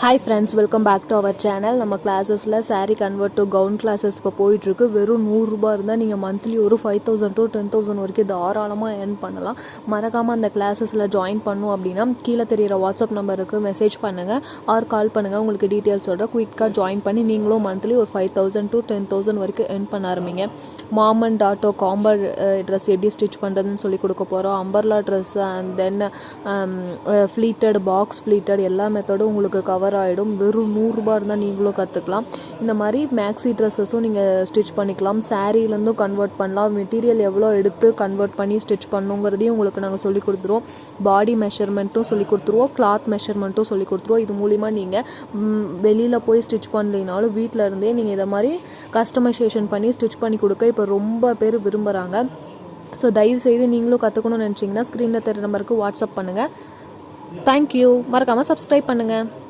Hi friends, welcome back to our channel. நம்ம கிளாஸஸில் sari convert to gown classes இப்போ போயிட்டுருக்கு. வெறும் 100 ரூபா இருந்தால் நீங்கள் மந்த்லி ஒரு 5000 to 10,000 வரைக்கும் தாராளமாக ஏர்ன் பண்ணலாம். மறக்காமல் அந்த கிளாஸஸில் ஜாயின் பண்ணணும் அப்படின்னா கீழே தெரியிற வாட்ஸ்அப் நம்பருக்கு மெசேஜ் பண்ணுங்கள் ஆர் கால் பண்ணுங்கள். உங்களுக்கு டீட்டெயில்ஸோட குயிக்காக ஜாயின் பண்ணி நீங்களும் மந்த்லி ஒரு 5000 to 10,000 வரைக்கும் ஏர்ன் பண்ண ஆரம்பிங்க. Mom and Tata Ambar dress எப்படி ஸ்டிச் பண்ணுறதுன்னு சொல்லி கொடுக்க போகிறோம். Umbrella dress and then pleated, box pleated எல்லா மெத்தடும் உங்களுக்கு கவர் ஆகிடும். வெறும் 100 ரூபா இருந்தால் நீங்களும் கற்றுக்கலாம். இந்த மாதிரி மேக்ஸி ட்ரெஸ்ஸஸும் நீங்கள் ஸ்டிச் பண்ணிக்கலாம். சாரீலேருந்தும் கன்வெர்ட் பண்ணலாம். மெட்டீரியல் எவ்வளோ எடுத்து கன்வெர்ட் பண்ணி ஸ்டிச் பண்ணுங்கிறதையும் உங்களுக்கு நாங்கள் சொல்லிக் கொடுத்துருவோம். பாடி மெஷர்மெண்ட்டும் சொல்லிக் கொடுத்துருவோம், கிளாத் மெஷர்மெண்ட்டும் சொல்லிக் கொடுத்துருவோம். இது மூலிமா நீங்கள் வெளியில் போய் ஸ்டிச் பண்ணலைனாலும் வீட்டில் இருந்தே நீங்கள் இதை மாதிரி கஸ்டமைசேஷன் பண்ணி ஸ்டிச் பண்ணி கொடுக்க இப்போ ரொம்ப பேர் விரும்புகிறாங்க. ஸோ தயவுசெய்து நீங்களும் கற்றுக்கணும்னு நினச்சிங்கன்னா ஸ்க்ரீனில் தெரிய நம்பருக்கு வாட்ஸ்அப் பண்ணுங்கள். தேங்க்யூ. மறக்காமல் சப்ஸ்கிரைப் பண்ணுங்கள்.